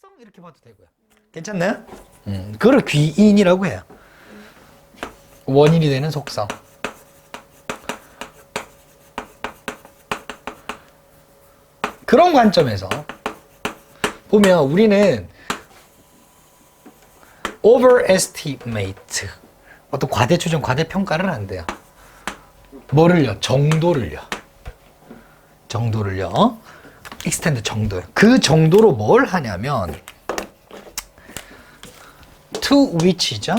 속성 이렇게 봐도 되고요. 괜찮나요? 그걸 귀인이라고 해요. 원인이 되는 속성. 그런 관점에서 보면 우리는 overestimate, 어떤 과대추정, 과대평가를 한대요. 뭐를요? 정도를요. 정도를요. extend 정도요. 그 정도로 뭘 하냐면 to which죠.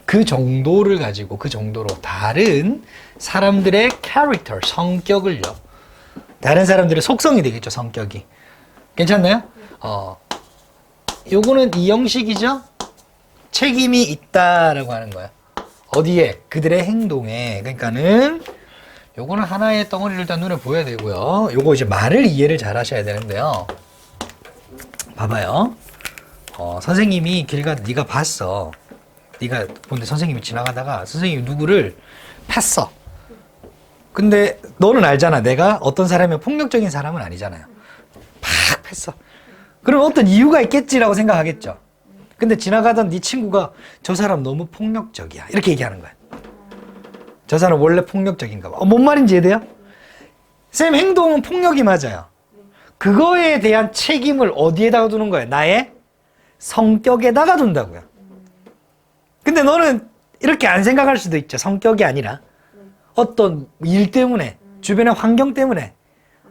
그 정도를 가지고 그 정도로 다른 사람들의 character, 성격을요. 다른 사람들의 속성이 되겠죠, 성격이. 괜찮나요? 요거는 이 형식이죠? 책임이 있다라고 하는 거야. 어디에? 그들의 행동에. 그러니까는 요거는 하나의 덩어리를 일단 눈에 보여야 되고요. 요거 이제 말을 이해를 잘 하셔야 되는데요. 봐봐요. 선생님이 길 가다 네가 봤어. 네가 본데 선생님이 지나가다가 선생님이 누구를 팼어. 근데 너는 알잖아. 내가 어떤 사람이면 폭력적인 사람은 아니잖아요. 팍 팼어. 그럼 어떤 이유가 있겠지라고 생각하겠죠. 근데 지나가던 네 친구가 저 사람 너무 폭력적이야. 이렇게 얘기하는 거야. 저 사람 원래 폭력적인가 봐. 뭔 말인지 이해돼요? 쌤, 행동은 폭력이 맞아요. 그거에 대한 책임을 어디에다가 두는 거예요? 나의 성격에다가 둔다고요. 근데 너는 이렇게 안 생각할 수도 있죠. 성격이 아니라 어떤 일 때문에, 주변의 환경 때문에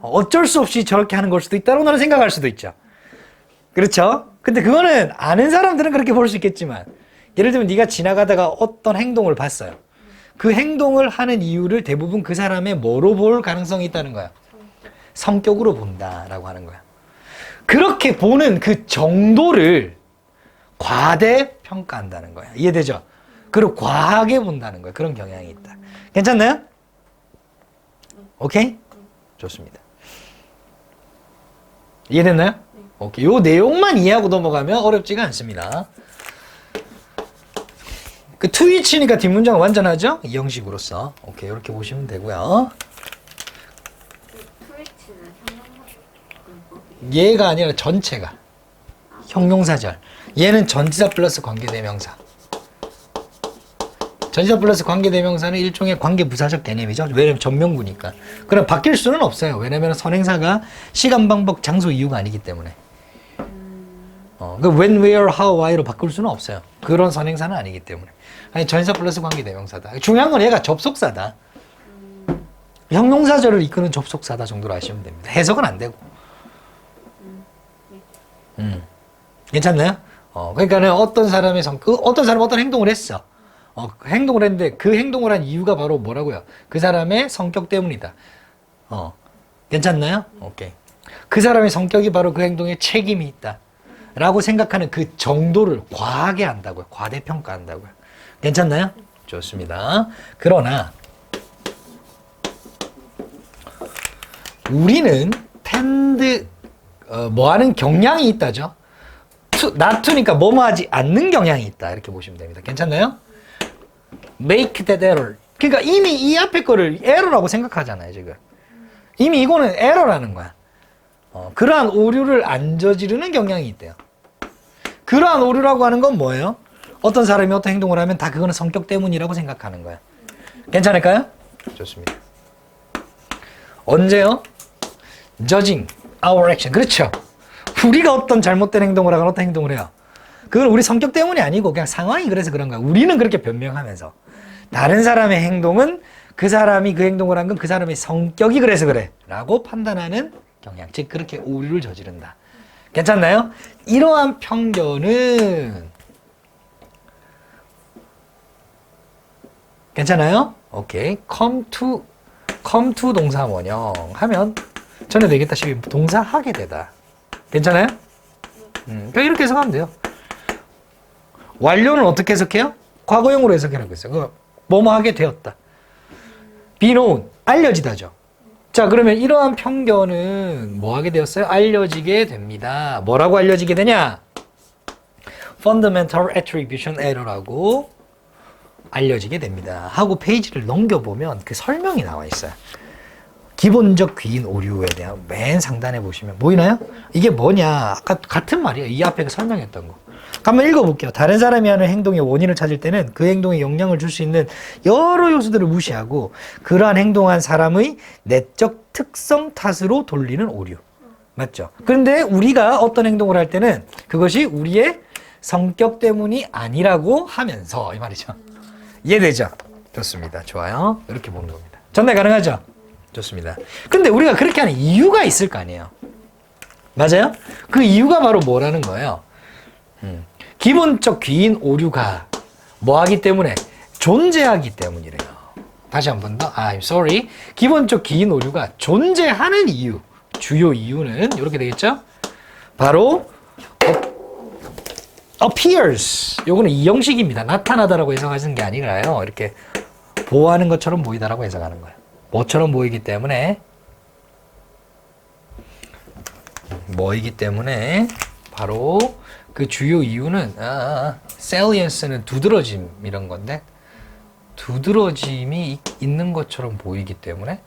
어쩔 수 없이 저렇게 하는 걸 수도 있다고 너는 생각할 수도 있죠. 그렇죠? 근데 그거는 아는 사람들은 그렇게 볼 수 있겠지만, 예를 들면 네가 지나가다가 어떤 행동을 봤어요. 그 행동을 하는 이유를 대부분 그 사람의 뭐로 볼 가능성이 있다는 거야? 성격으로 본다라고 하는 거야. 그렇게 보는 그 정도를 과대평가한다는 거야. 이해되죠? 그리고 과하게 본다는 거야. 그런 경향이 있다. 괜찮나요? 오케이? 좋습니다. 이해됐나요? 오케이. 요 내용만 이해하고 넘어가면 어렵지가 않습니다. 그 트위치니까 뒷문장은 완전하죠? 이 형식으로서. 오케이. 이렇게 보시면 되고요. 트위치는 형용사죠. 얘가 아니라 전체가. 형용사절. 얘는 전치사 플러스 관계대명사. 전치사 플러스 관계대명사는 일종의 관계부사적 개념이죠. 왜냐면 전명구니까. 그럼 바뀔 수는 없어요. 왜냐면 선행사가 시간, 방법, 장소, 이유가 아니기 때문에. when, where, how, why로 바꿀 수는 없어요. 그런 선행사는 아니기 때문에. 아니, 전치사 플러스 관계대명사다. 중요한 건 얘가 접속사다. 형용사절을 이끄는 접속사다 정도로 아시면 됩니다. 해석은 안 되고. 괜찮나요? 그러니까는 어떤 사람의 어떤 사람은 어떤 행동을 했어. 행동을 했는데 그 행동을 한 이유가 바로 뭐라고요? 그 사람의 성격 때문이다. 괜찮나요? 오케이. 그 사람의 성격이 바로 그 행동에 책임이 있다. 라고 생각하는 그 정도를 과하게 한다고요. 과대평가한다고요. 괜찮나요? 좋습니다. 그러나 우리는 tend, 뭐하는 경향이 있다죠. not to니까 뭐뭐 하지 않는 경향이 있다. 이렇게 보시면 됩니다. 괜찮나요? make that error. 그러니까 이미 이 앞에 거를 error라고 생각하잖아요, 지금. 이미 이거는 error라는 거야. 그러한 오류를 안 저지르는 경향이 있대요. 그러한 오류라고 하는 건 뭐예요? 어떤 사람이 어떤 행동을 하면 다 그거는 성격 때문이라고 생각하는 거야. 괜찮을까요? 좋습니다. 언제요? judging our action. 그렇죠. 우리가 어떤 잘못된 행동을 하거나 어떤 행동을 해요. 그건 우리 성격 때문이 아니고 그냥 상황이 그래서 그런 거야. 우리는 그렇게 변명하면서 다른 사람의 행동은 그 사람이 그 행동을 한 건 그 사람의 성격이 그래서 그래 라고 판단하는 경향. 즉 그렇게 오류를 저지른다. 괜찮나요? 이러한 편견은 괜찮아요? 오케이. come to 동사 원형 하면 전에 되겠다시피 동사 하게 되다. 괜찮아요? 그러니까 이렇게 해석하면 돼요. 완료는 어떻게 해석해요? 과거형으로 해석해라고 했어요. 뭐뭐 하게 되었다. be known, 알려지다죠. 자, 그러면 이러한 편견은 뭐 하게 되었어요? 알려지게 됩니다. 뭐라고 알려지게 되냐? fundamental attribution error라고 알려지게 됩니다. 하고 페이지를 넘겨보면 그 설명이 나와 있어요. 기본적 귀인 오류에 대한 맨 상단에 보시면 보이나요? 이게 뭐냐? 아까 같은 말이에요. 이 앞에 설명했던 거. 한번 읽어볼게요. 다른 사람이 하는 행동의 원인을 찾을 때는 그 행동에 영향을 줄 수 있는 여러 요소들을 무시하고 그러한 행동한 사람의 내적 특성 탓으로 돌리는 오류. 맞죠? 그런데 우리가 어떤 행동을 할 때는 그것이 우리의 성격 때문이 아니라고 하면서 이 말이죠. 이해되죠? 좋습니다. 좋아요. 이렇게 보는 겁니다. 전달 가능하죠? 좋습니다. 근데 우리가 그렇게 하는 이유가 있을 거 아니에요. 맞아요? 그 이유가 바로 뭐라는 거예요? 기본적 귀인 오류가 뭐하기 때문에? 존재하기 때문이래요. 다시 한 번 더. I'm sorry. 기본적 귀인 오류가 존재하는 이유. 주요 이유는 이렇게 되겠죠? 바로 appears. 요거는 이 형식입니다. 나타나다라고 해석하시는 게 아니라요. 이렇게 보호하는 것처럼 보이다라고 해석하는 거예요. 뭐처럼 보이기 때문에 바로 그 주요 이유는 salience는 두드러짐 이런 건데 두드러짐이 있는 것처럼 보이기 때문에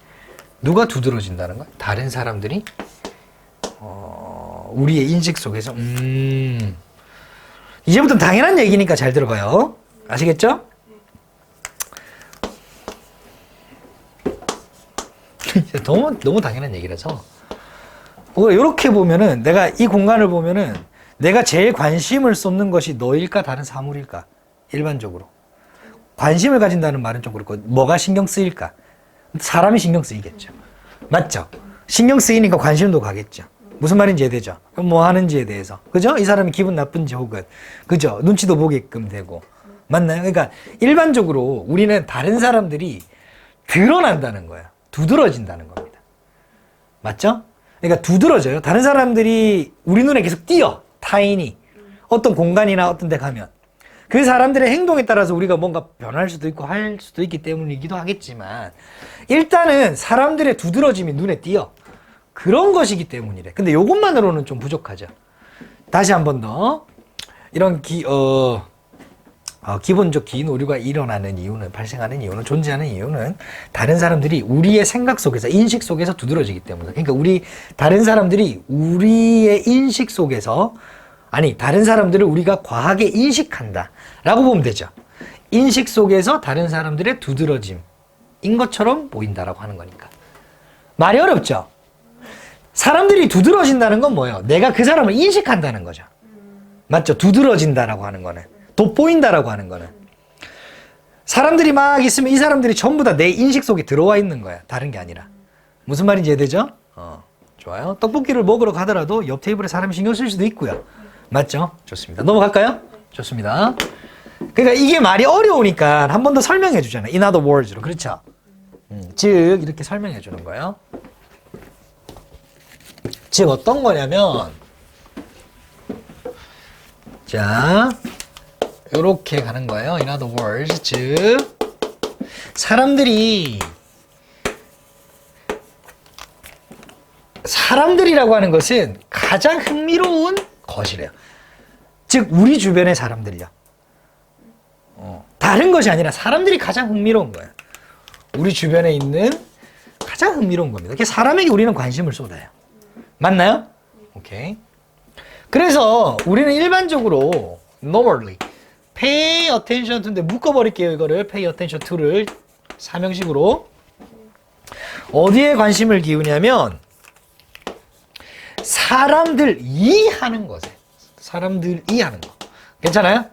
누가 두드러진다는 거야? 다른 사람들이 우리의 인식 속에서 이제부터 당연한 얘기니까 잘 들어봐요. 아시겠죠? 너무 당연한 얘기라서 이렇게 보면은 내가 이 공간을 보면은 내가 제일 관심을 쏟는 것이 너일까 다른 사물일까? 일반적으로 관심을 가진다는 말은 좀 그렇고 뭐가 신경 쓰일까? 사람이 신경 쓰이겠죠. 맞죠? 신경 쓰이니까 관심도 가겠죠. 무슨 말인지 이해되죠? 그럼 뭐 하는지에 대해서. 그죠? 이 사람이 기분 나쁜지 혹은 그죠? 눈치도 보게끔 되고. 맞나요? 그러니까 일반적으로 우리는 다른 사람들이 드러난다는 거예요. 두드러진다는 겁니다. 맞죠? 그러니까 두드러져요. 다른 사람들이 우리 눈에 계속 띄어. 타인이. 어떤 공간이나 어떤 데 가면. 그 사람들의 행동에 따라서 우리가 뭔가 변할 수도 있고 할 수도 있기 때문이기도 하겠지만 일단은 사람들의 두드러짐이 눈에 띄어. 그런 것이기 때문이래. 근데 이것만으로는 좀 부족하죠. 다시 한 번 더. 이런 기본적 기인 오류가 일어나는 이유는, 발생하는 이유는, 존재하는 이유는 다른 사람들이 우리의 생각 속에서, 인식 속에서 두드러지기 때문에. 그러니까 다른 사람들이 우리의 인식 속에서, 다른 사람들을 우리가 과하게 인식한다. 라고 보면 되죠. 인식 속에서 다른 사람들의 두드러짐인 것처럼 보인다라고 하는 거니까. 말이 어렵죠? 사람들이 두드러진다는 건 뭐예요? 내가 그 사람을 인식한다는 거죠. 맞죠? 두드러진다라고 하는 거는. 돋보인다라고 하는 거는. 사람들이 막 있으면 이 사람들이 전부 다 내 인식 속에 들어와 있는 거야. 다른 게 아니라. 무슨 말인지 이해되죠? 좋아요. 떡볶이를 먹으러 가더라도 옆 테이블에 사람이 신경 쓸 수도 있고요. 맞죠? 좋습니다. 넘어갈까요? 좋습니다. 그러니까 이게 말이 어려우니까 한 번 더 설명해 주잖아요. In other words로. 그렇죠? 즉 이렇게 설명해 주는 거예요. 즉 어떤 거냐면 자 요렇게 가는 거예요. In other words, 즉 사람들이라고 하는 것은 가장 흥미로운 것이래요. 즉 우리 주변의 사람들이요. 다른 것이 아니라 사람들이 가장 흥미로운 거예요. 우리 주변에 있는 가장 흥미로운 겁니다. 사람에게 우리는 관심을 쏟아요. 맞나요? 오케이. 그래서 우리는 일반적으로 normally pay attention to인데 묶어버릴게요. 이거를 pay attention to를 사명식으로 어디에 관심을 기우냐면 사람들이 하는 것에. 사람들이 하는 거. 괜찮아요?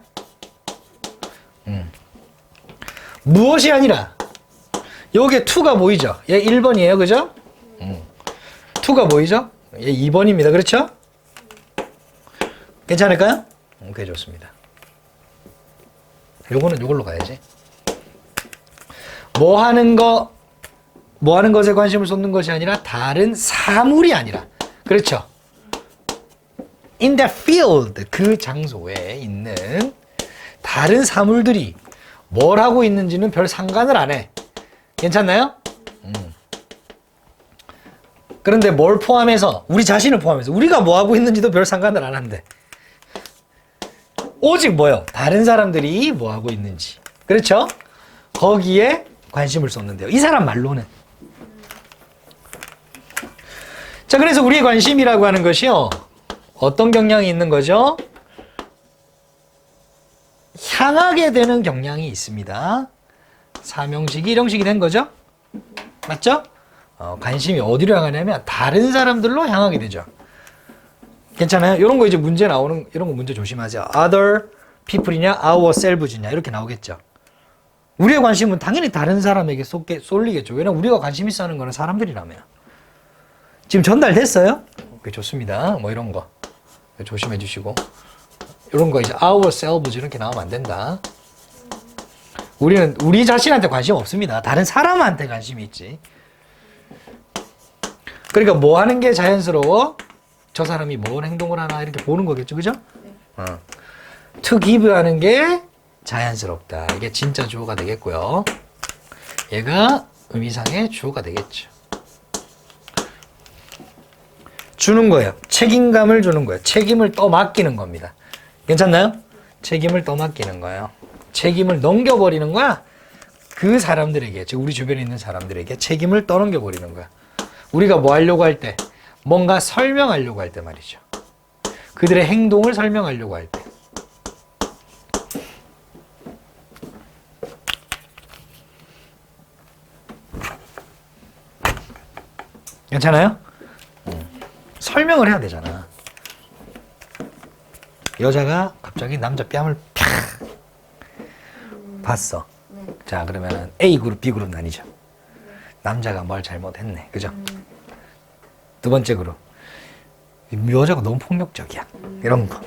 무엇이 아니라 여기에 to가 보이죠? 얘 1번이에요. 그죠? to가 보이죠? 얘 2번입니다. 그렇죠? 괜찮을까요? 오케이, 좋습니다. 요거는 요걸로 가야지. 뭐 하는 것에 관심을 쏟는 것이 아니라 다른 사물이 아니라. 그렇죠? In that field, 그 장소에 있는 다른 사물들이 뭘 하고 있는지는 별 상관을 안 해. 괜찮나요? 그런데 뭘 포함해서, 우리 자신을 포함해서 우리가 뭐 하고 있는지도 별 상관을 안 한대. 오직 뭐요? 다른 사람들이 뭐 하고 있는지. 그렇죠? 거기에 관심을 쏟는데요. 이 사람 말로는. 자, 그래서 우리의 관심이라고 하는 것이요. 어떤 경향이 있는 거죠? 향하게 되는 경향이 있습니다. 삼형식이 일형식이 된 거죠? 맞죠? 관심이 어디로 향하냐면 다른 사람들로 향하게 되죠. 괜찮아요? 이런 거 이제 문제 나오는, 이런 거 문제 조심하세요. other people이냐, ourselves냐, 이렇게 나오겠죠. 우리의 관심은 당연히 다른 사람에게 쏠리겠죠. 왜냐면 우리가 관심 있어 하는 거는 사람들이라며. 지금 전달됐어요? 오케이, 좋습니다. 뭐 이런 거. 조심해 주시고. 이런 거 이제 ourselves 이렇게 나오면 안 된다. 우리는 우리 자신한테 관심 없습니다. 다른 사람한테 관심이 있지. 그러니까 뭐 하는 게 자연스러워? 저 사람이 뭔 행동을 하나 이렇게 보는 거겠죠. 그죠? 네. to give 하는 게 자연스럽다. 이게 진짜 주어가 되겠고요. 얘가 의미상의 주어가 되겠죠. 주는 거예요. 책임감을 주는 거예요. 책임을 떠맡기는 겁니다. 괜찮나요? 책임을 떠맡기는 거예요. 책임을 넘겨버리는 거야. 그 사람들에게, 즉 우리 주변에 있는 사람들에게 책임을 떠넘겨버리는 거야. 우리가 뭐 하려고 할 때, 뭔가 설명하려고 할 때 말이죠. 그들의 행동을 설명하려고 할 때. 괜찮아요? 설명을 해야 되잖아. 여자가 갑자기 남자 뺨을 팍 봤어. 네. 자, 그러면 A 그룹, B 그룹 나뉘죠. 남자가 뭘 잘못했네. 그죠? 두 번째 그룹. 여자가 너무 폭력적이야. 이런 거.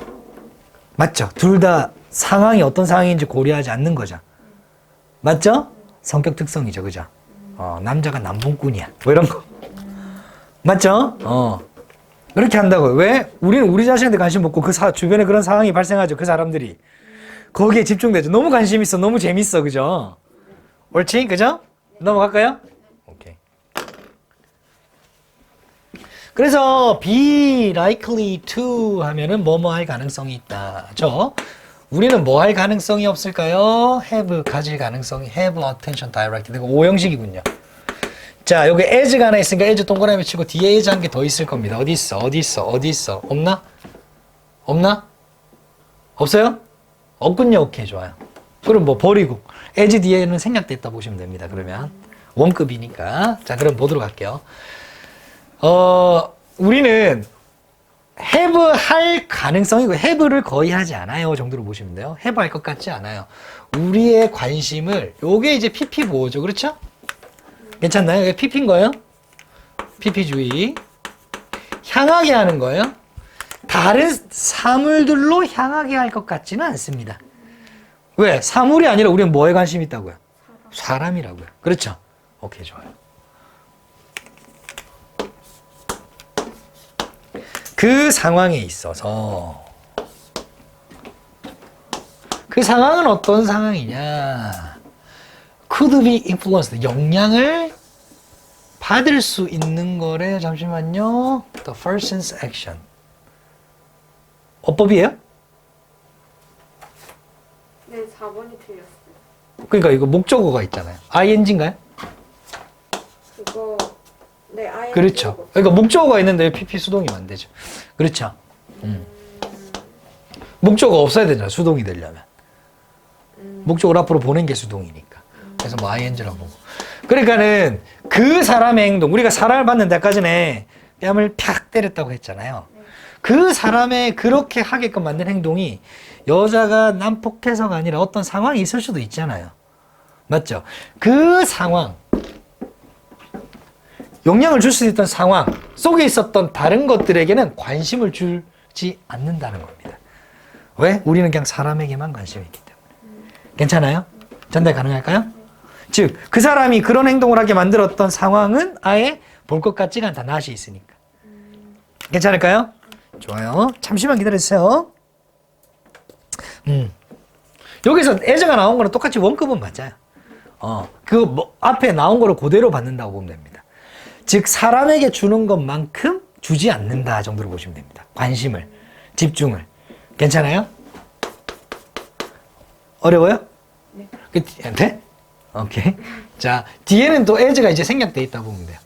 맞죠? 둘 다 상황이 어떤 상황인지 고려하지 않는 거죠. 맞죠? 성격 특성이죠. 그죠? 남자가 남봉꾼이야. 뭐 이런 거. 맞죠? 그렇게 한다고요. 왜? 우리는 우리 자신한테 관심 없고 그 주변에 그런 상황이 발생하죠. 그 사람들이. 거기에 집중되죠. 너무 관심 있어. 너무 재밌어. 그죠? 옳지? 그죠? 넘어갈까요? 오케이. 그래서 be likely to 하면은 뭐뭐 할 가능성이 있다. 우리는 뭐 할 가능성이 없을까요? have 가질 가능성이 have attention direct. 이거 오형식이군요. 자, 여기 as가 하나 있으니까 as 동그라미 치고 뒤에 as 한 개 더 있을 겁니다. 어디 있어? 어디 있어? 어디 있어? 없나? 없나? 없어요? 없군요. 오케이, 좋아요. 그럼 뭐 버리고 as 뒤에는 생략됐다 보시면 됩니다. 그러면 원급이니까. 자, 그럼 보도록 할게요. 우리는 have 할 가능성이고 have를 거의 하지 않아요 정도로 보시면 돼요. have 할 것 같지 않아요. 우리의 관심을 요게 이제 PP 보호죠. 그렇죠? 괜찮나요? 이게 PP인 거예요? PP주의. 향하게 하는 거예요. 다른 사물들로 향하게 할 것 같지는 않습니다. 왜? 사물이 아니라 우리는 뭐에 관심 있다고요? 사람이라고요. 그렇죠? 오케이, 좋아요. 그 상황에 있어서 그 상황은 어떤 상황이냐? could be influenced. 영향을 받을 수 있는 거래. 잠시만요. The person's action. 어법이에요? 네, 4번이 틀렸어요. 그러니까 이거 목적어가 있잖아요. ing인가요? 그거 네, 아예 그렇죠. 그러니까 목적어가 있는데 PP 수동이면 안 되죠. 그렇죠. 목적어 없어야 되잖아. 수동이 되려면. 목적어를 앞으로 보낸 게 수동이니까. 그래서 뭐 ing라고 보고. 그러니까는 그 사람의 행동, 우리가 사랑을 받는 데까지는 뺨을 팍 때렸다고 했잖아요. 그 사람의 그렇게 하게끔 만든 행동이 여자가 난폭해서가 아니라 어떤 상황이 있을 수도 있잖아요. 맞죠? 그 상황, 영향을 줄 수 있던 상황 속에 있었던 다른 것들에게는 관심을 주지 않는다는 겁니다. 왜? 우리는 그냥 사람에게만 관심이 있기 때문에. 괜찮아요? 전달 가능할까요? 즉, 그 사람이 그런 행동을 하게 만들었던 상황은 아예 볼 것 같지가 않다. 낯이 있으니까. 괜찮을까요? 좋아요. 잠시만 기다려주세요. 여기서 애저가 나온 거는 똑같이 원급은 맞아요. 앞에 나온 거를 그대로 받는다고 보면 됩니다. 즉, 사람에게 주는 것만큼 주지 않는다 정도로 보시면 됩니다. 관심을, 집중을. 괜찮아요? 어려워요? 네. 돼? 오케이. 자, 뒤에는 또 as가 이제 생략돼 있다고 보면 돼요.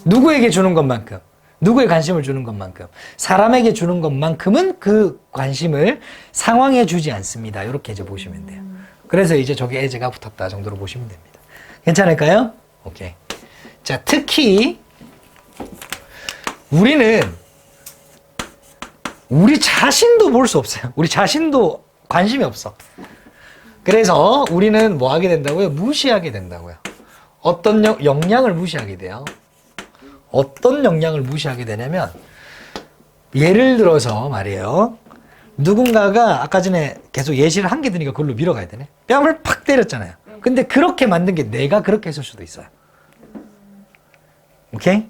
누구에게 주는 것만큼. 누구에 관심을 주는 것만큼. 사람에게 주는 것만큼은 그 관심을 상황에 주지 않습니다. 이렇게 이제 보시면 돼요. 그래서 이제 저기 as가 붙었다 정도로 보시면 됩니다. 괜찮을까요? 오케이. 자, 특히 우리는 우리 자신도 볼 수 없어요. 우리 자신도 관심이 없어. 그래서 우리는 뭐 하게 된다고요? 무시하게 된다고요. 어떤 역량을 무시하게 돼요? 어떤 역량을 무시하게 되냐면, 예를 들어서 말이에요. 누군가가 아까 전에 계속 예시를 한 개 드니까 그걸로 밀어가야 되네. 뺨을 팍 때렸잖아요. 근데 그렇게 만든 게 내가 그렇게 했을 수도 있어요. 오케이?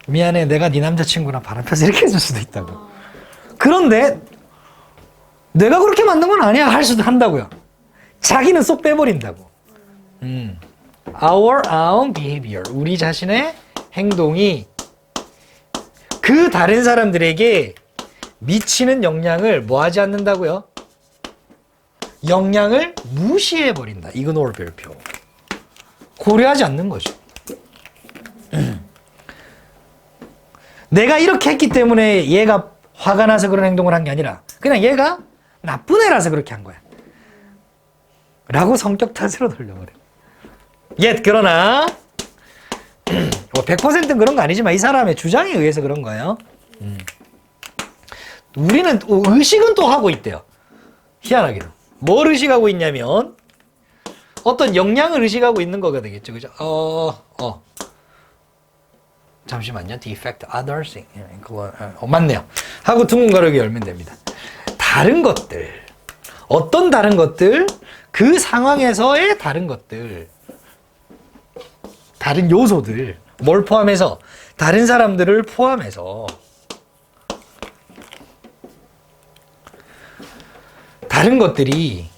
미안해, 내가 네 남자친구랑 바람 펴서 이렇게 했을 수도 있다고. 그런데 내가 그렇게 만든 건 아니야 할 수도 한다고요. 자기는 쏙 빼버린다고. Our own behavior, 우리 자신의 행동이 그 다른 사람들에게 미치는 영향을 뭐 하지 않는다고요? 영향을 무시해버린다. ignore 별표. 고려하지 않는 거죠. 내가 이렇게 했기 때문에 얘가 화가 나서 그런 행동을 한 게 아니라 그냥 얘가 나쁜 애라서 그렇게 한 거야. 라고 성격 탓으로 돌려버려. 그러나 100%는 그런 거 아니지만 이 사람의 주장에 의해서 그런 거예요. 우리는 의식은 또 하고 있대요. 희한하게도. 뭘 의식하고 있냐면 어떤 역량을 의식하고 있는 거가 되겠죠. 그죠? 잠시만요. defect others. 맞네요. 하고 둥근 가르기 열면 됩니다. 다른 것들. 어떤 다른 것들? 그 상황에서의 다른 것들. 다른 요소들. 뭘 포함해서? 다른 사람들을 포함해서. 다른 것들이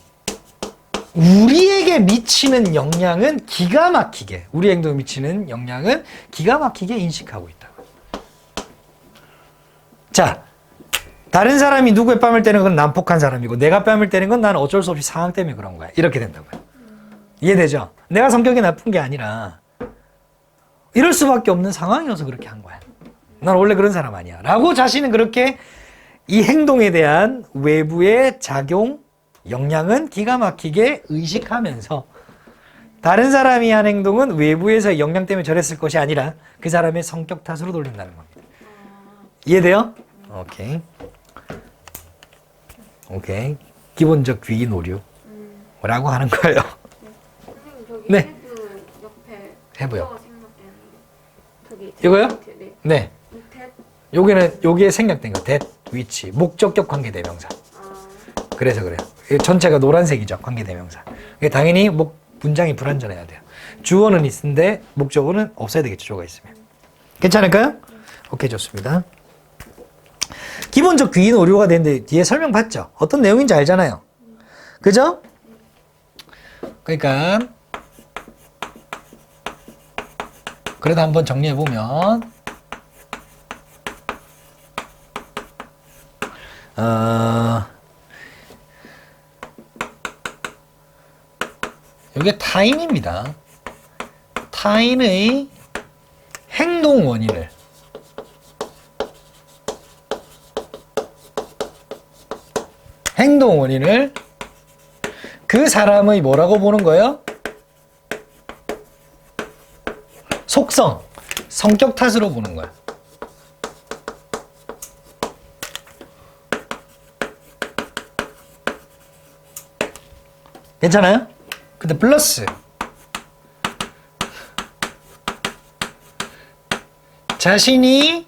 우리에게 미치는 영향은 기가 막히게, 우리 행동에 미치는 영향은 기가 막히게 인식하고 있다고. 자, 다른 사람이 누구의 뺨을 때리는 건 난폭한 사람이고 내가 뺨을 때리는 건 나는 어쩔 수 없이 상황 때문에 그런 거야. 이렇게 된다고요. 이해되죠? 내가 성격이 나쁜 게 아니라 이럴 수밖에 없는 상황이어서 그렇게 한 거야. 난 원래 그런 사람 아니야. 라고 자신은 그렇게 이 행동에 대한 외부의 작용, 영향은 기가 막히게 의식하면서 다른 사람이 한 행동은 외부에서 영향 때문에 저랬을 것이 아니라 그 사람의 성격 탓으로 돌린다는 겁니다. 이해돼요? 오케이. 오케이. 기본적 귀인 오류라고 하는 거예요. 선생님 저기 네. 헤드 옆에 해보요. 뭐가 생각되는데 저기 이거요? 네. 네. 밑에 여기에 생략된 거. that, which. 목적격 관계대명사. 아, 그래서 그래요. 이게 전체가 노란색이죠. 관계대명사. 이게 당연히 문장이 불완전해야 돼요. 주어는 있는데 목적어는 없어야 되겠죠. 주어가 있으면. 괜찮을까요? 오케이, 좋습니다. 기본적 귀인 오류가 되는데 뒤에 설명 봤죠? 어떤 내용인지 알잖아요. 그죠? 그러니까 그래도 한번 정리해 보면 이게 타인입니다. 타인의 행동 원인을 그 사람의 뭐라고 보는 거예요? 속성, 성격 탓으로 보는 거야. 괜찮아요? 근데 플러스 자신의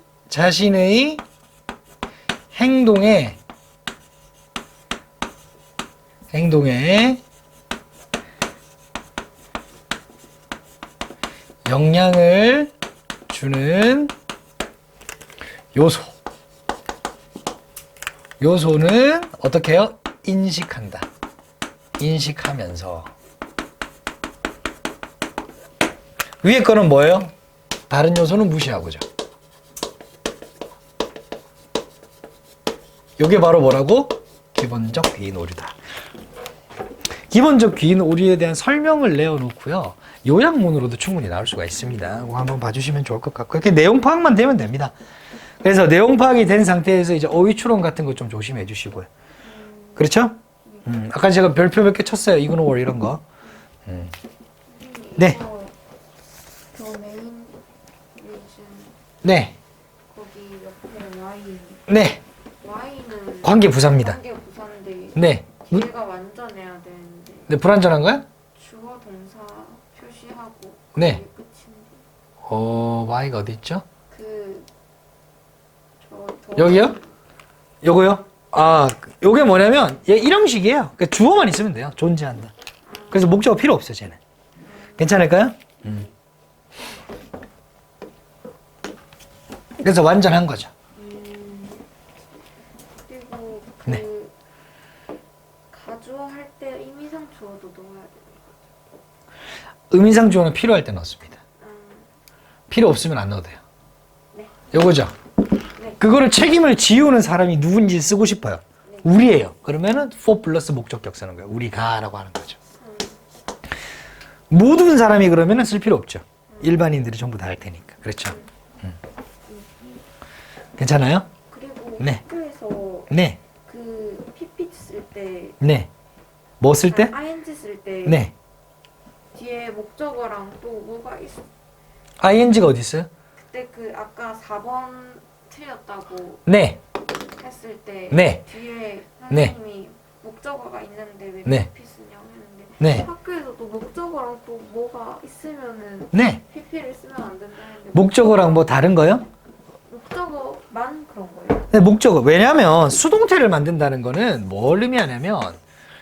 행동에 영향을 주는 요소는 어떻게 해요? 인식하면서 위에 거는 뭐예요? 다른 요소는 무시하고죠. 이게 바로 뭐라고? 기본적 귀인 오류다. 기본적 귀인 오류에 대한 설명을 내어놓고요. 요약문으로도 충분히 나올 수가 있습니다. 그거 한번 봐주시면 좋을 것 같고 이렇게 내용 파악만 되면 됩니다. 그래서 내용 파악이 된 상태에서 이제 어휘 추론 같은 거 좀 조심해 주시고요. 그렇죠? 아까 제가 별표 몇 개 쳤어요. 이그노월 이런 거. 네. 저 메인 리즌 네. 거기 옆에 Y. 네. Y는 관계 부사입니다. 관계 부사인데 네. 뒤에가 완전해야 되는데 네, 불완전한 거야? 주어 동사 표시하고 네. 그게 끝인데 Y가 어디 있죠? 여기요? 요거요? 요게 뭐냐면 얘 일형식이에요. 그러니까 주어만 있으면 돼요. 존재한다. 그래서 목적어 필요 없어요, 쟤는. 괜찮을까요? 그래서 완전한 거죠. 그리고 네. 가주어 할 때 의미상 주어도 넣어야 되는 거죠. 의미상 주어는 필요할 때 넣습니다. 필요 없으면 안 넣어도 돼요. 네. 요거죠. 네. 그거를 책임을 지우는 사람이 누군지 쓰고 싶어요. 네. 우리예요. 그러면은 for 플러스 목적격 쓰는 거예요. 우리가라고 하는 거죠. 모든 사람이 그러면은 쓸 필요 없죠. 일반인들이 전부 다 할 테니까. 그렇죠. 괜찮아요? 그리고 네. 학교에서 네. 그 PPT 쓸 때 네. 뭐 쓸 때? ING 쓸 때 네. 뒤에 목적어랑 또 뭐가 있어? ing가 어디 있어요? 그때 그 아까 4번 틀렸다고 네. 했을 때 네. 뒤에 네. 선생님이 목적어가 있는데 왜 네. PP 쓰냐고 했는데 네. 학교에서 또 목적어랑 또 뭐가 있으면은 네. PP를 쓰면 안 된다 했는데 목적어랑 뭐 다른 거요? 목적어만 그런 거예요? 네, 목적어. 왜냐면 수동태를 만든다는 거는 뭘 의미하냐면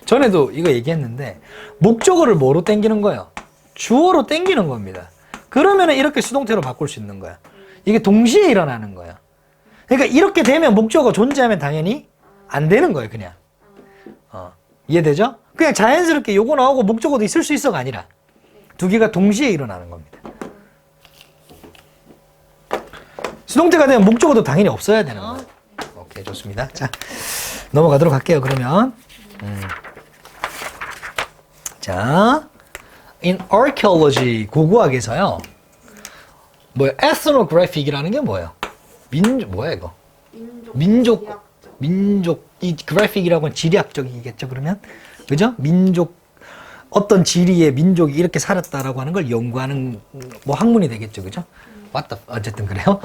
전에도 이거 얘기했는데 목적어를 뭐로 땡기는 거예요? 주어로 땡기는 겁니다. 그러면 이렇게 수동태로 바꿀 수 있는 거야. 이게 동시에 일어나는 거야. 그러니까 이렇게 되면 목적어 존재하면 당연히 안 되는 거예요, 그냥. 이해되죠? 그냥 자연스럽게 요거 나오고 목적어도 있을 수 있어가 아니라 두 개가 동시에 일어나는 겁니다. 수동태가 되면 목적어도 당연히 없어야 되는 거예요. 오케이, 좋습니다. 자, 넘어가도록 할게요, 그러면. 자, in archaeology, 고고학에서요. 뭐야, ethnographic이라는 게 뭐예요? 뭐야 이거? 민족, 이 graphic이라고는 지리학적이겠죠, 그러면? 그죠? 어떤 지리의 민족이 이렇게 살았다라고 하는 걸 연구하는 뭐 학문이 되겠죠, 그죠? 어쨌든 그래요.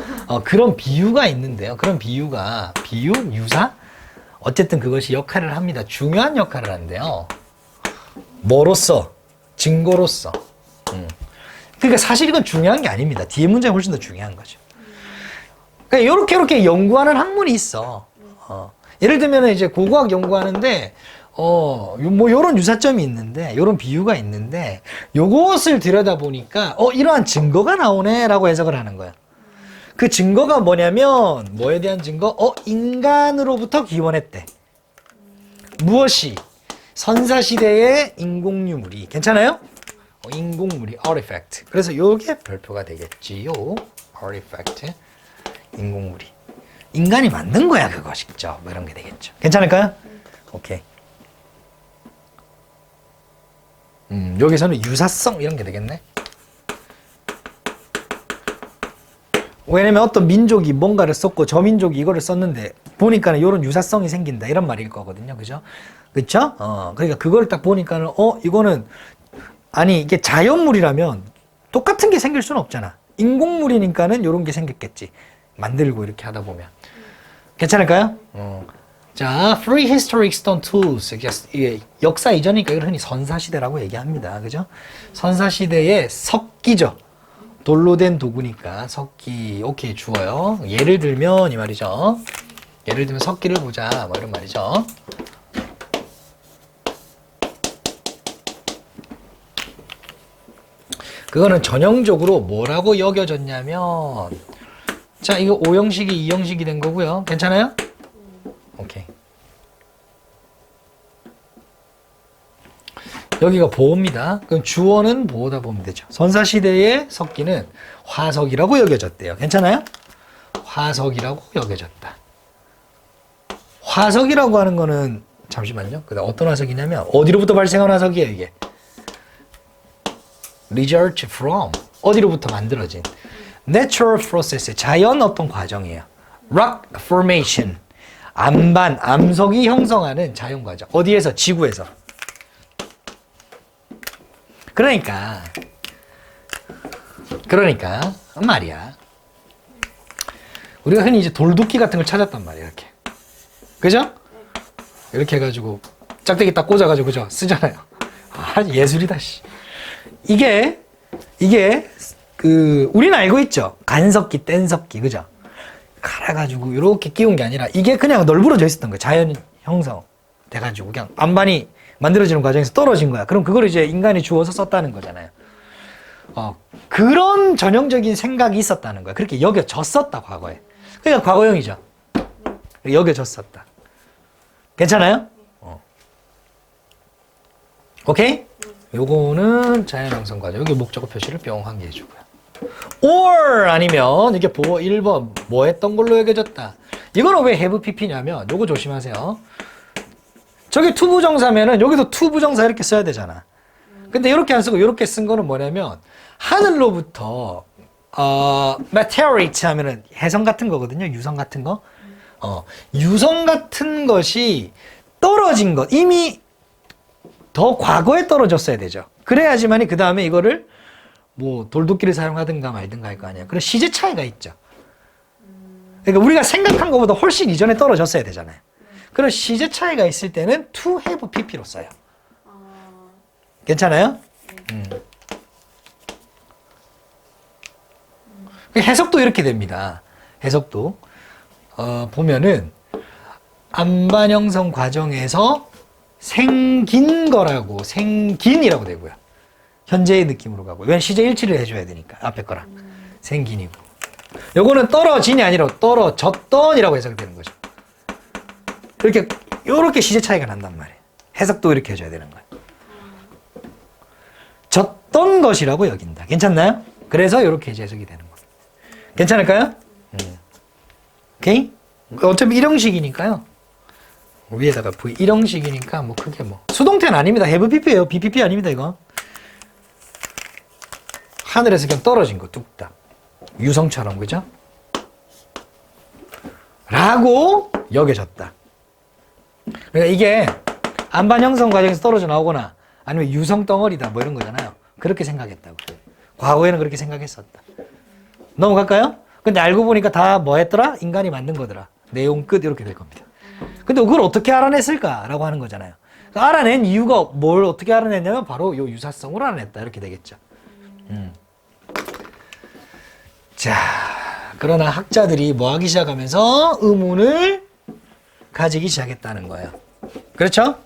그런 비유가 있는데요. 그런 비유가 유사? 어쨌든 그것이 역할을 합니다. 중요한 역할을 한대요. 뭐로서? 증거로서. 그러니까 사실 이건 중요한 게 아닙니다. 뒤에 문제가 훨씬 더 중요한 거죠. 그러니까 이렇게 연구하는 학문이 있어. 예를 들면 이제 고고학 연구하는데 뭐 요런 유사점이 있는데 요런 비유가 있는데 요것을 들여다보니까 이러한 증거가 나오네라고 해석을 하는 거야. 그 증거가 뭐냐면 뭐에 대한 증거? 인간으로부터 기원했대. 무엇이? 선사시대의 인공유물이. 괜찮아요? 인공물이 artifact. 그래서 요게 별표가 되겠지요. artifact. 인공물이. 인간이 만든 거야 그거 직접. 뭐 이런 게 되겠죠. 괜찮을까요? 오케이. 여기서는 유사성 이런 게 되겠네. 왜냐면 어떤 민족이 뭔가를 썼고 저 민족이 이거를 썼는데 보니까는 이런 유사성이 생긴다 이런 말일 거거든요. 그죠? 그쵸? 그러니까 그걸 딱 보니까는 이거는 아니 이게 자연물이라면 똑같은 게 생길 수는 없잖아. 인공물이니까는 이런 게 생겼겠지. 만들고 이렇게 하다 보면. 괜찮을까요? 자, Free Historic Stone Tools. 이게 역사 이전이니까 이걸 흔히 선사시대라고 얘기합니다. 그죠? 선사시대의 석기죠. 돌로 된 도구니까 석기. 오케이, 주어요. 예를 들면 이 말이죠. 예를 들면 석기를 보자. 뭐 이런 말이죠. 그거는 전형적으로 뭐라고 여겨졌냐면 자, 이거 O형식이 2형식이 된 거고요. 괜찮아요? 오케이. 여기가 보호입니다. 그럼 주어는 보호다 보면 되죠. 선사시대의 석기는 화석이라고 여겨졌대요. 괜찮아요? 화석이라고 여겨졌다. 화석이라고 하는 거는 잠시만요. 어떤 화석이냐면 어디로부터 발생한 화석이에요, 이게? result from 어디로부터 만들어진 natural process 자연 어떤 과정이에요. rock formation 암반 암석이 형성하는 자연 과정. 어디에서? 지구에서. 그러니까 말이야. 우리가 흔히 이제 돌도끼 같은 걸 찾았단 말이야. 이렇게. 그죠? 이렇게 해가지고 짝대기 딱 꽂아가지고 그죠? 쓰잖아요. 아, 예술이다 씨. 이게 그 우리는 알고 있죠. 간섭기, 뗀섭기, 그죠? 갈아가지고 이렇게 끼운 게 아니라 이게 그냥 널브러져 있었던 거야. 자연 형성 돼가지고 그냥 반반이 만들어지는 과정에서 떨어진 거야. 그럼 그걸 이제 인간이 주워서 썼다는 거잖아요. 그런 전형적인 생각이 있었다는 거야. 그렇게 여겨졌었다 과거에. 그러니까 과거형이죠. 여겨졌었다. 괜찮아요? 오케이? 요거는 자연 형성 과정. 여기 목적어 표시를 뿅 한 개 해주고요. or 아니면 이게 1번 뭐 했던 걸로 여겨졌다. 이거는 왜 have pp냐면 요거 조심하세요. 저기 투부정사면은 여기도 투부정사 이렇게 써야 되잖아. 근데 이렇게 안 쓰고 이렇게 쓴 거는 뭐냐면 하늘로부터 meteorite 하면은 해성 같은 거거든요. 유성 같은 거. 유성 같은 것이 떨어진 것 이미 더 과거에 떨어졌어야 되죠. 그래야지만이 그 다음에 이거를 뭐 돌도끼를 사용하든가 말든가 할 거 아니에요. 그런 시제 차이가 있죠. 그러니까 우리가 생각한 것보다 훨씬 이전에 떨어졌어야 되잖아요. 그런 시제 차이가 있을 때는 to have pp로 써요. 괜찮아요? 해석도 이렇게 됩니다. 해석도 보면은 암반 형성 과정에서 생긴 거라고 생긴이라고 되고요. 현재의 느낌으로 가고. 왜냐면 시제 일치를 해줘야 되니까 앞에 거랑 생긴이고. 요거는 떨어진이 아니라 떨어졌던이라고 해석이 되는 거죠. 요렇게 시제 차이가 난단 말이에요. 해석도 이렇게 해줘야 되는 거예요. 졌던 것이라고 여긴다. 괜찮나요? 그래서 요렇게 이제 해석이 되는 거예요. 괜찮을까요? 오케이? 어차피 일형식이니까요. 위에다가 V 일형식이니까 뭐 크게 뭐 수동태는 아닙니다. have pp예요. bpp 아닙니다 이거. 하늘에서 그냥 떨어진 거 뚝딱 유성처럼 그죠? 라고 여겨졌다. 그러니까 이게 암반 형성 과정에서 떨어져 나오거나 아니면 유성 덩어리다 뭐 이런 거잖아요. 그렇게 생각했다고. 과거에는 그렇게 생각했었다. 넘어갈까요? 근데 알고 보니까 다 뭐 했더라? 인간이 만든 거더라. 내용 끝 이렇게 될 겁니다. 근데 그걸 어떻게 알아냈을까라고 하는 거잖아요. 알아낸 이유가 뭘 어떻게 알아냈냐면 바로 요 유사성으로 알아냈다 이렇게 되겠죠. 자, 그러나 학자들이 뭐 하기 시작하면서 의문을 가지기 시작했다는 거예요. 그렇죠?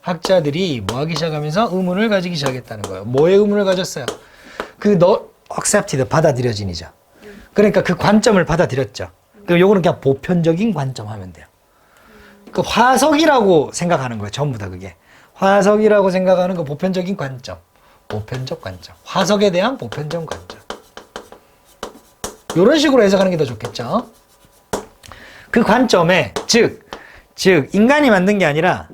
학자들이 뭐 하기 시작하면서 의문을 가지기 시작했다는 거예요. 뭐에 의문을 가졌어요? accepted, 받아들여진이죠. 그러니까 그 관점을 받아들였죠. 그럼 요거는 그냥 보편적인 관점 하면 돼요. 그 화석이라고 생각하는 거예요. 전부 다 그게. 화석이라고 생각하는 그 보편적인 관점. 보편적 관점. 화석에 대한 보편적 관점. 이런 식으로 해석하는 게 더 좋겠죠. 그 관점에 즉 인간이 만든 게 아니라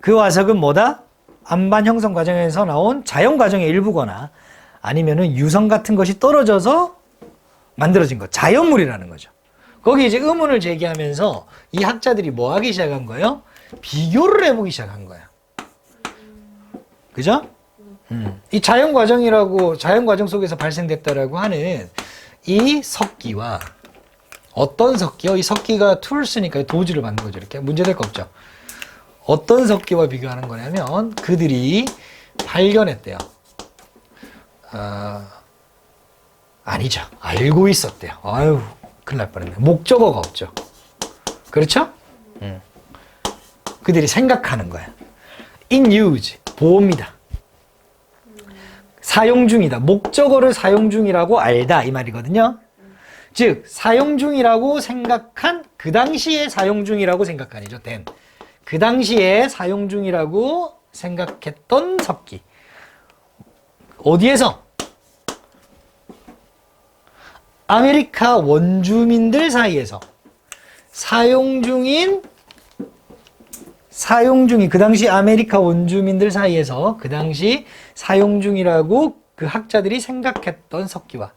그 화석은 뭐다? 암반 형성 과정에서 나온 자연 과정의 일부거나 아니면은 유성 같은 것이 떨어져서 만들어진 것. 자연물이라는 거죠. 거기 이제 의문을 제기하면서 이 학자들이 뭐 하기 시작한 거예요? 비교를 해보기 시작한 거야. 그죠? 이 자연 과정 속에서 발생됐다라고 하는 이 석기와 어떤 석기요? 이 석기가 툴을 쓰니까 도지를 만든 거죠. 이렇게 문제될 거 없죠. 어떤 석기와 비교하는 거냐면 그들이 발견했대요. 아니죠. 알고 있었대요. 아유, 큰일 날 뻔했네. 목적어가 없죠. 그렇죠? 그들이 생각하는 거야. in use, 보호입니다. 사용 중이다. 목적어를 사용 중이라고 알다 이 말이거든요. 즉 사용 중이라고 생각한 그 당시에 사용 중이라고 생각하니죠. 그 당시에 사용 중이라고 생각했던 석기. 어디에서? 아메리카 원주민들 사이에서 사용 중인 그 당시 아메리카 원주민들 사이에서 그 당시 사용 중이라고 그 학자들이 생각했던 석기와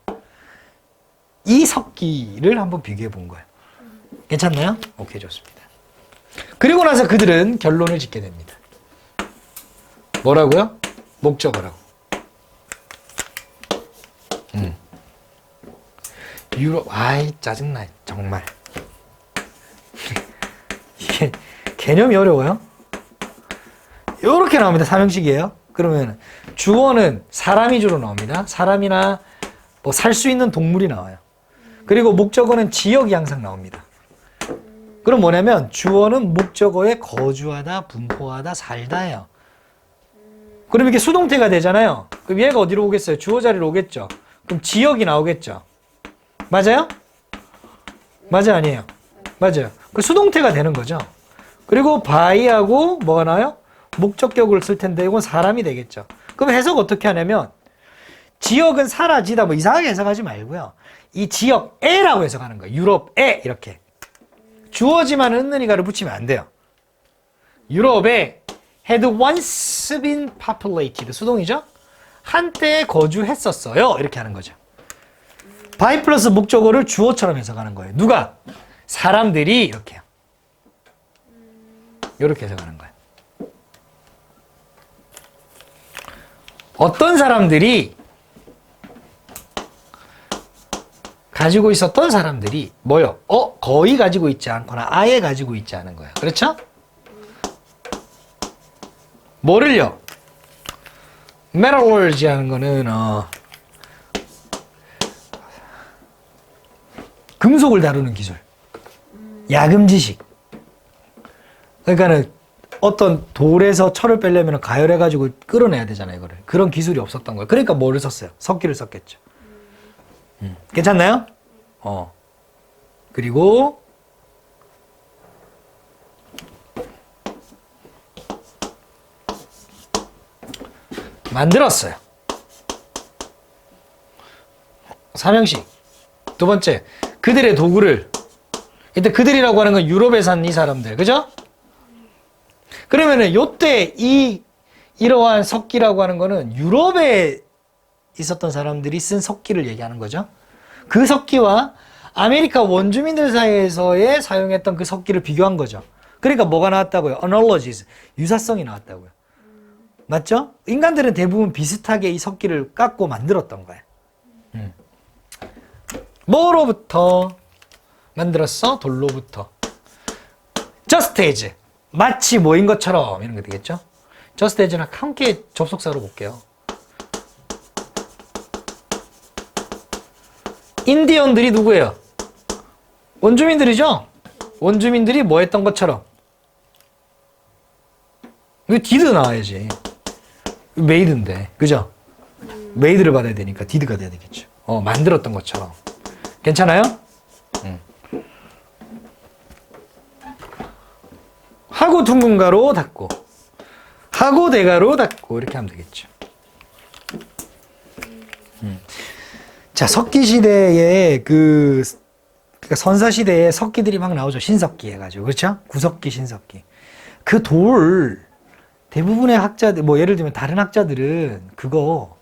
이 석기를 한번 비교해 본 거예요. 괜찮나요? 오케이, 좋습니다. 그리고 나서 그들은 결론을 짓게 됩니다. 뭐라고요? 목적어라고. 유럽, 아이, 짜증나, 정말. 이게 개념이 어려워요? 요렇게 나옵니다. 삼형식이에요. 그러면 주어는 사람 위주로 나옵니다. 사람이나 뭐 살 수 있는 동물이 나와요. 그리고 목적어는 지역이 항상 나옵니다. 그럼 뭐냐면 주어는 목적어에 거주하다, 분포하다, 살다예요. 그럼 이게 수동태가 되잖아요. 그럼 얘가 어디로 오겠어요? 주어 자리로 오겠죠. 그럼 지역이 나오겠죠. 맞아요? 맞아, 아니에요? 맞아요. 그 수동태가 되는 거죠. 그리고 by하고 뭐가 나와요? 목적격을 쓸 텐데 이건 사람이 되겠죠. 그럼 해석 어떻게 하냐면 지역은 사라지다 뭐 이상하게 해석하지 말고요. 이 지역에라고 해석하는 거예요. 유럽에 이렇게. 주어지만 있느니가를 붙이면 안 돼요. 유럽에 had once been populated. 수동이죠? 한때 거주했었어요. 이렇게 하는 거죠. by 플러스 목적어를 주어처럼 해석하는 거예요. 누가? 사람들이 이렇게요. 이렇게 해석하는 거예요. 어떤 사람들이 가지고 있었던 사람들이 뭐요? 거의 가지고 있지 않거나 아예 가지고 있지 않은 거예요. 그렇죠? 뭐를요? metallurgy 하는 거는 금속을 다루는 기술. 야금 지식. 그러니까는 어떤 돌에서 철을 빼려면 가열해가지고 끌어내야 되잖아요, 이거를. 그런 기술이 없었던 거예요. 그러니까 뭐를 썼어요? 석기를 썼겠죠. 괜찮나요? 그리고 만들었어요. 삼형식. 두 번째, 그들의 도구를. 일단 그들이라고 하는 건 유럽에 산 이 사람들, 그죠? 그러면은 요때 이러한 석기라고 하는 거는 유럽에 있었던 사람들이 쓴 석기를 얘기하는 거죠. 그 석기와 아메리카 원주민들 사이에서의 사용했던 그 석기를 비교한 거죠. 그러니까 뭐가 나왔다고요? analogies, 유사성이 나왔다고요. 맞죠? 인간들은 대부분 비슷하게 이 석기를 깎고 만들었던 거예요. 뭐로부터 만들었어? 돌로부터. just as, 마치 뭐인 것처럼 이런 게 되겠죠? just as랑 함께 접속사로 볼게요. 인디언들이 누구예요? 원주민들이죠? 원주민들이 뭐 했던 것처럼. 이거 did 나와야지. made인데, 그죠? made를 받아야 되니까 did가 돼야 되겠죠. 만들었던 것처럼. 괜찮아요? 하고 둥근가로 닫고, 하고 대가로 닫고, 이렇게 하면 되겠죠. 자, 석기 시대에 그러니까 선사 시대에 석기들이 막 나오죠. 신석기 해가지고. 그렇죠? 구석기, 신석기. 그 돌, 대부분의 학자들, 뭐 예를 들면 다른 학자들은 그거,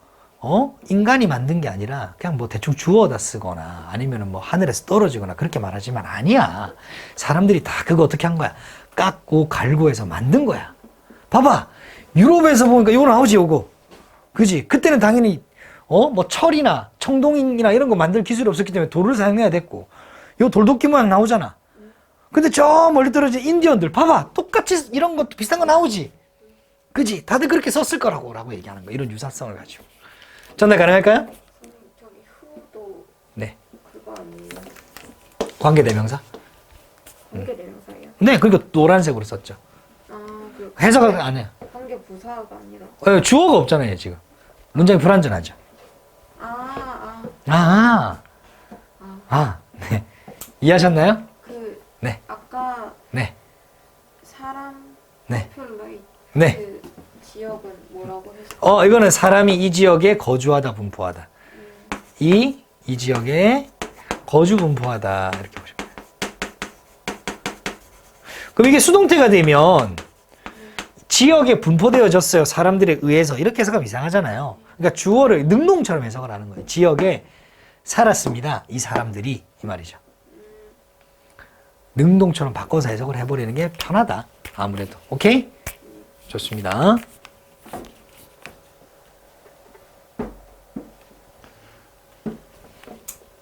인간이 만든 게 아니라 그냥 뭐 대충 주워다 쓰거나 아니면은 뭐 하늘에서 떨어지거나 그렇게 말하지만 아니야. 사람들이 다 그거 어떻게 한 거야? 깎고 갈고 해서 만든 거야. 봐봐. 유럽에서 보니까 이거 나오지, 요거. 그지? 그때는 당연히 뭐 철이나 청동이나 이런 거 만들 기술이 없었기 때문에 돌을 사용해야 됐고, 요 돌도끼 모양 나오잖아. 근데 저 멀리 떨어진 인디언들 봐봐, 똑같이 이런 것도 비슷한 거 나오지. 그지? 다들 그렇게 썼을 거라고 얘기하는 거. 이런 유사성을 가지고. 전달 가능할까요? 저기 후도 네. 그거 아니에요? 관계대명사? 관계 대명사예요? 네, 그리고 노란색으로 썼죠. 그 해석을 안 해요. 관계 부사가 아니라. 주어가 없잖아요, 지금. 문장이 불완전하죠. 네. 이해하셨나요? 네. 아까 네. 사람 네. populate 네. 그 지역은 뭐라고 했어요? 이거는 사람이 이 지역에 거주하다, 분포하다. 이 지역에 거주, 분포하다. 이렇게 보시면 돼요. 그럼 이게 수동태가 되면 지역에 분포되어졌어요. 사람들에 의해서. 이렇게 해석하면 이상하잖아요. 그러니까 주어를 능동처럼 해석을 하는 거예요. 지역에 살았습니다. 이 사람들이 이 말이죠. 능동처럼 바꿔서 해석을 해버리는 게 편하다. 아무래도. 오케이? 좋습니다.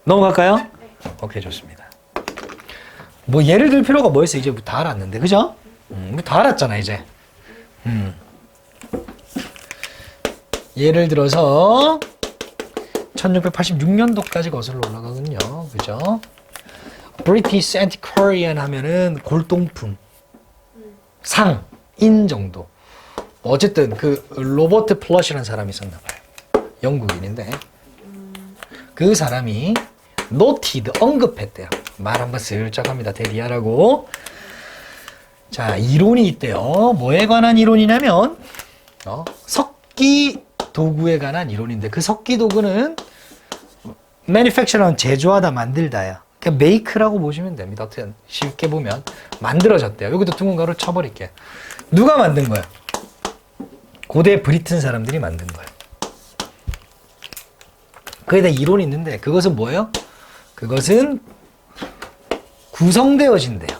넘어갈까요? 네. 오케이, 좋습니다. 뭐 예를 들 필요가 뭐 있어? 이제 다 알았는데, 그죠? 우리 다 알았잖아, 이제. 예를 들어서 1686년도까지 거슬러 올라가군요. 그죠? British Antiquarian 하면은 골동품, 상인 정도. 어쨌든 그 로버트 플러시라는 사람이 있었나 봐요. 영국인인데 그 사람이 noted, 언급했대요. 말 한번 슬쩍 합니다. 대리하라고. 자, 이론이 있대요. 뭐에 관한 이론이냐면 석기 도구에 관한 이론인데 그 석기 도구는 manufacture는 제조하다, 만들다야. 그냥 make라고 보시면 됩니다. 어떻게 쉽게 보면 만들어졌대요. 여기도 둥근가로 쳐버릴게요. 누가 만든 거예요? 고대 브리튼 사람들이 만든 거예요. 거기에 대한 이론이 있는데 그것은 뭐예요? 그것은 구성되어진대요.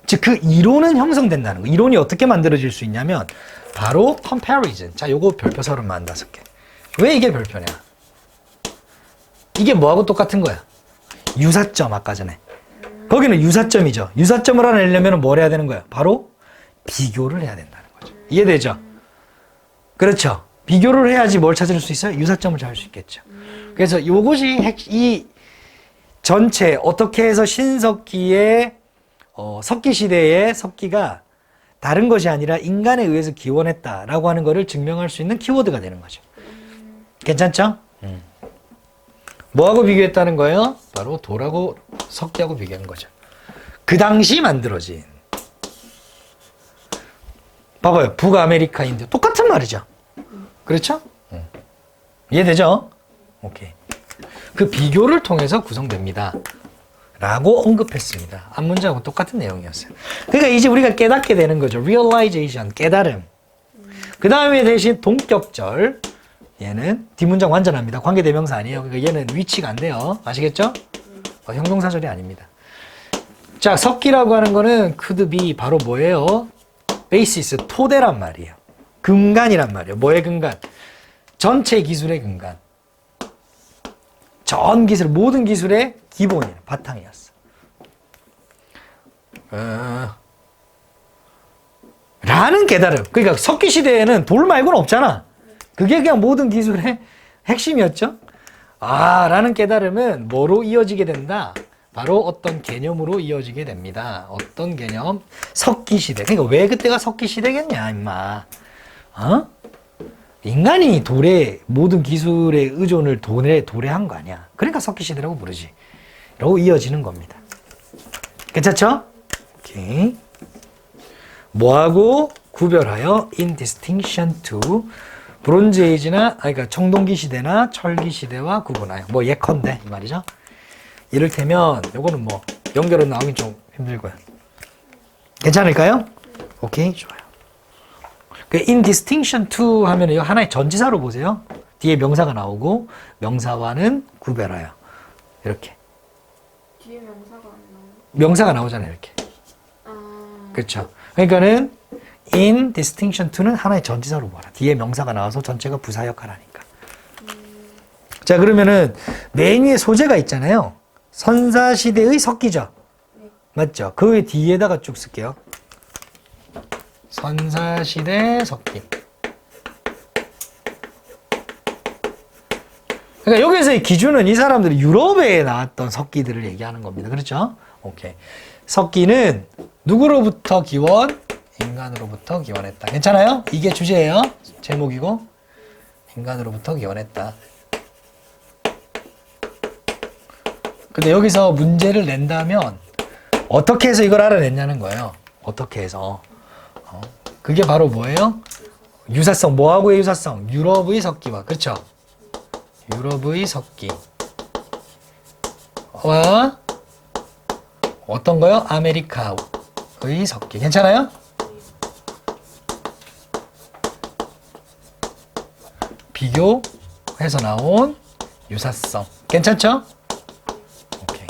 즉 그 이론은 형성된다는 거. 이론이 어떻게 만들어질 수 있냐면 바로 comparison. 자, 요거 별표 35개. 왜 이게 별표냐? 이게 뭐하고 똑같은 거야? 유사점, 아까 전에. 거기는 유사점이죠. 유사점을 하나 내려면 뭘 해야 되는 거야? 바로 비교를 해야 된다는 거죠. 이해되죠? 그렇죠. 비교를 해야지 뭘 찾을 수 있어요? 유사점을 찾을 수 있겠죠. 그래서 이것이 이 전체 어떻게 해서 신석기의 석기 시대의 석기가 다른 것이 아니라 인간에 의해서 기원했다라고 하는 것을 증명할 수 있는 키워드가 되는 거죠. 괜찮죠? 뭐하고 비교했다는 거예요? 바로 돌하고 석기하고 비교한 거죠. 그 당시 만들어진. 봐봐요. 북아메리카인데 똑같은 말이죠. 그렇죠? 이해되죠? 오케이. 그 비교를 통해서 구성됩니다. 라고 언급했습니다. 앞문장하고 똑같은 내용이었어요. 그러니까 이제 우리가 깨닫게 되는 거죠. realization, 깨달음. 그 다음에 대신 동격절. 얘는 뒷문장 완전합니다. 관계대명사 아니에요. 그러니까 얘는 위치가 안 돼요. 아시겠죠? 형용사절이 아닙니다. 자, 석기라고 하는 거는 could be 바로 뭐예요? basis, 토대란 말이에요. 근간이란 말이에요. 뭐의 근간? 전체 기술의 근간. 전 기술, 모든 기술의 기본이에요. 바탕이었어. 라는 깨달음. 그러니까 석기 시대에는 돌 말고는 없잖아. 그게 그냥 모든 기술의 핵심이었죠. 라는 깨달음은 뭐로 이어지게 된다? 바로 어떤 개념으로 이어지게 됩니다. 어떤 개념? 석기 시대. 그러니까 왜 그때가 석기 시대겠냐, 임마. 인간이 모든 기술의 의존을 도래한 거 아니야. 그러니까 석기 시대라고 부르지. 라고 이어지는 겁니다. 괜찮죠? 오케이. 뭐하고 구별하여 in distinction to 브론즈 에이지나 그러니까 청동기 시대나 철기 시대와 구분하여. 뭐 예컨대 이 말이죠. 이를테면 요거는 뭐 연결은 나오긴 좀 힘들고요. 괜찮을까요? 오케이, 좋아요. in distinction to 하면 이거 하나의 전치사로 보세요. 뒤에 명사가 나오고 명사와는 구별하여. 이렇게. 뒤에 명사가 안 나와요. 명사가 나오잖아요, 이렇게. 그렇죠. 그러니까는 in distinction to는 하나의 전치사로 봐라. 뒤에 명사가 나와서 전체가 부사 역할을 하니까. 자, 그러면은 맨 위에 소재가 있잖아요. 선사시대의 석기죠. 네. 맞죠? 그 뒤에다가 쭉 쓸게요. 선사시대 석기. 그러니까 여기서의 기준은 이 사람들이 유럽에 나왔던 석기들을 얘기하는 겁니다. 그렇죠? 오케이. 석기는 누구로부터 기원? 인간으로부터 기원했다. 괜찮아요? 이게 주제예요. 제목이고. 인간으로부터 기원했다. 근데 여기서 문제를 낸다면 어떻게 해서 이걸 알아냈냐는 거예요. 어떻게 해서. 그게 바로 뭐예요? 유사성. 뭐하고의 유사성? 유럽의 석기와. 그렇죠? 유럽의 석기. 와 어떤 거요? 아메리카의 석기. 괜찮아요? 비교해서 나온 유사성. 괜찮죠? 오케이.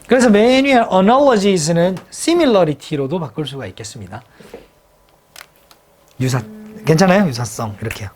그래서 맨 위에 analogies는 similarity로도 바꿀 수가 있겠습니다. 괜찮아요? 유사성 이렇게요.